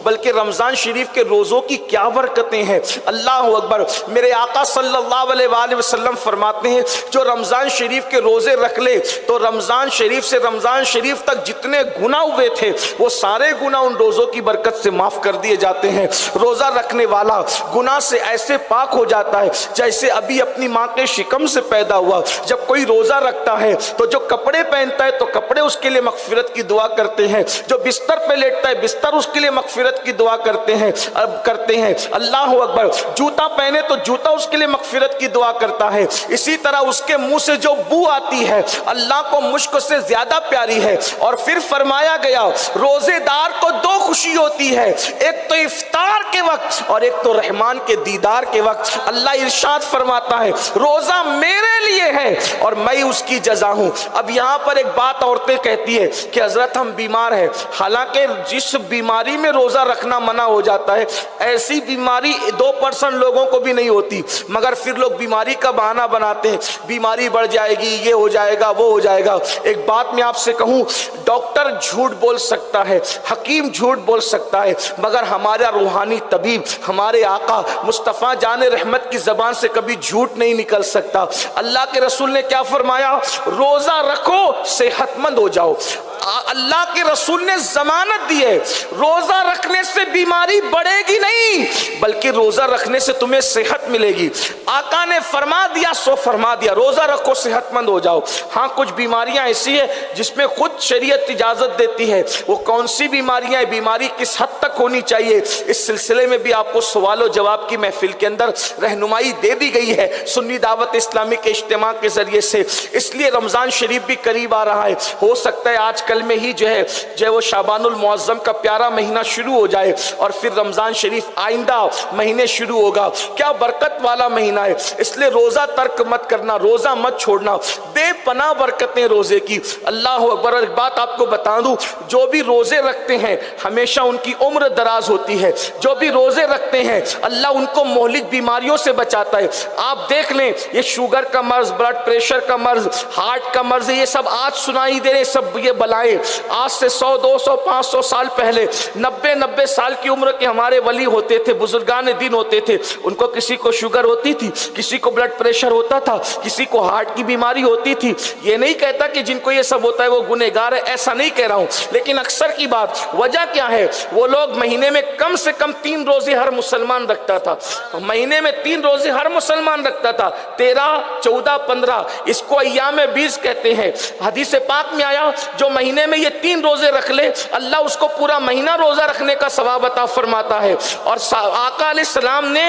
بلکہ رمضان شریف کے روزوں کی کیا برکتیں ہیں، اللہ اکبر۔ میرے آقا صلی اللہ علیہ وآلہ وسلم فرماتے ہیں جو رمضان شریف کے روزے رکھ لے تو رمضان شریف سے رمضان شریف تک جتنے گناہ ہوئے تھے وہ سارے گناہ ان روزوں کی برکت سے معاف کر دیے جاتے ہیں۔ روزہ رکھنے والا گناہ سے ایسے پاک ہو جاتا ہے جیسے ابھی اپنی ماں کے شکم سے پیدا ہوا۔ جب کوئی روزہ رکھتا ہے تو جو کپڑے پہنتا ہے تو کپڑے اس کے لیے مغفرت کی دعا کرتے ہیں، جو بستر پہ لیٹتا ہے بستر اس کے لیے مغفرت کی دعا کرتے ہیں اللہ اکبر۔ جوتا پہنے تو جوتا اس کے لیے مغفرت کی دعا کرتا ہے۔ اسی طرح اس کے منہ سے جو بو آتی ہے اللہ کو مشک سے زیادہ پیاری ہے۔ اور پھر فرمایا گیا روزے دار کو دو خوشی ہوتی ہے، ایک تو افطار کے وقت اور ایک تو رحمان کے دیدار کے وقت۔ اللہ ارشاد فرماتا ہے روزہ میرے لیے ہے اور میں اس کی جزا ہوں۔ اب یہاں پر ایک بات عورتیں کہتی ہے کہ حضرت ہم بیمار ہیں، حالانکہ جس بیماری میں روزہ رکھنا منع ہو جاتا ہے ایسی بیماری 2% لوگوں کو بھی نہیں ہوتی، مگر پھر لوگ بیماری کا بہانہ بناتے ہیں، بیماری بڑھ جائے گی، یہ ہو جائے گا، وہ ہو جائے گا۔ ایک بات میں آپ سے کہوں، ڈاکٹر جھوٹ بول سکتا ہے، حکیم جھوٹ بول سکتا ہے، مگر ہمارا روحانی طبیب ہمارے آقا مصطفیٰ جان رحمت کی زبان سے کبھی جھوٹ نہیں نکل سکتا۔ اللہ کے رسول نے کیا فرمایا؟ روزہ رکھو صحت مند ہو جاؤ۔ اللہ کے رسول نے ضمانت دی ہے روزہ رکھنے سے بیماری بڑھے گی نہیں بلکہ روزہ رکھنے سے تمہیں صحت ملے گی۔ آقا نے فرما دیا سو فرما دیا، روزہ رکھو صحت مند ہو جاؤ۔ ہاں کچھ بیماریاں ایسی ہیں جس میں خود شریعت اجازت دیتی ہے، وہ کون سی بیماریاں ہیں، بیماری کس حد تک ہونی چاہیے، اس سلسلے میں بھی آپ کو سوال و جواب کی محفل کے اندر رہنمائی دے دی گئی ہے سنی دعوت اسلامی کے اجتماع کے ذریعے سے۔ اس لیے رمضان شریف بھی قریب آ رہا ہے، ہو سکتا ہے آج کل میں ہی جو ہے وہ شعبان المعظم کا پیارا مہینہ شروع ہو جائے اور پھر رمضان شریف آئندہ مہینے شروع ہوگا۔ کیا برکت والا مہینہ ہے، اس لیے روزہ ترک مت کرنا، روزہ مت چھوڑنا، بے پناہ برکتیں روزے کی۔ اللہ اکبر۔ ایک بات آپ کو بتا دوں، جو بھی روزے رکھتے ہیں ہمیشہ ان کی عمر دراز ہوتی ہے، جو بھی روزے رکھتے ہیں اللہ ان کو مہلک بیماریوں سے بچاتا ہے۔ آپ دیکھ لیں یہ شوگر کا مرض، بلڈ پریشر کا مرض، ہارٹ کا مرض، یہ سب آج سنائی دے رہے، سب یہ بلائیں آج سے 100 200 500 سال پہلے 90 سال کی عمر کے ہمارے ولی ہوتے تھے، بزرگان دین ہوتے تھے، ان کو کسی کو شوگر ہوتی تھی، کسی کو بلڈ پریشر ہوتا تھا، کسی کو ہارٹ کی بیماری ہوتی تھی۔ یہ نہیں کہتا کہ جن کو یہ سب ہوتا ہے وہ گنہگار ہے، ایسا نہیں کہہ رہا ہوں، لیکن اکثر کی بات وجہ کیا ہے، وہ لوگ مہینے میں کم سے کم 3 روزے ہر مسلمان رکھتا تھا، مہینے میں 3 روزے ہر مسلمان رکھتا تھا، 13 14 15، اس کو ایام 20 کہتے ہیں۔ حدیث پاک میں آیا جو مہینے میں یہ 3 روزے رکھ لے اللہ اس کو پورا مہینہ روزہ رکھنے کا ثواب عطا فرماتا ہے۔ اور آقا علیہ السلام نے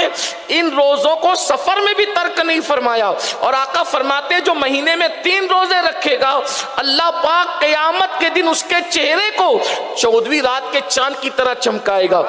ان روزوں کو سفر میں بھی ترک نہیں فرمایا، اور آقا فرماتے جو مہینے میں 3 روزے رکھے گا اللہ پاک قیامت کے دن اس کے چہرے کو 14ویں رات کے چاند کی طرح چمکائے گا۔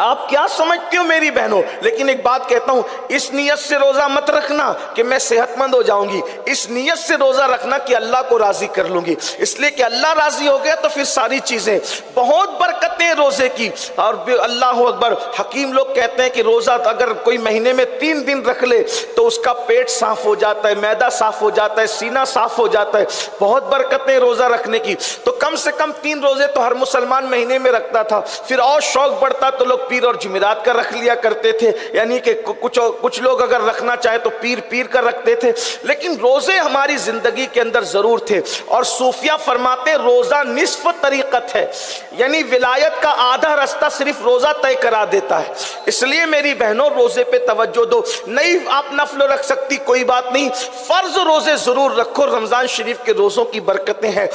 آپ کیا سمجھتے ہو میری بہنوں؟ لیکن ایک بات کہتا ہوں، اس نیت سے روزہ مت رکھنا کہ میں صحت مند ہو جاؤں گی، اس نیت سے روزہ رکھنا کہ اللہ کو راضی کر لوں گی، اس لیے کہ اللہ راضی ہو گیا تو پھر ساری چیزیں بہت برکتیں روزے کی۔ اور اللہ اکبر، حکیم لوگ کہتے ہیں کہ روزہ اگر کوئی مہینے میں 3 دن رکھ لے تو اس کا پیٹ صاف ہو جاتا ہے، معدہ صاف ہو جاتا ہے، سینہ صاف ہو جاتا ہے، بہت برکتیں روزہ رکھنے کی۔ تو کم سے کم 3 روزے تو ہر مسلمان مہینے میں رکھتا تھا، پھر اور شوق بڑھتا تو لوگ پیر اور جمعرات کا رکھ لیا کرتے تھے، یعنی کہ کچھ لوگ اگر رکھنا چاہے تو پیر کا رکھتے تھے، لیکن روزے ہماری زندگی کے اندر ضرور تھے۔ اور صوفیہ فرماتے ہیں روزہ نصف طریقت ہے، یعنی ولایت کا آدھا راستہ صرف روزہ طے کرا دیتا ہے۔ اس لیے میری بہنوں روزے پہ توجہ دو، نہیں آپ نفل رکھ سکتی کوئی بات نہیں، فرض روزے ضرور رکھو، رمضان شریف کے روزوں کی برکتیں ہیں۔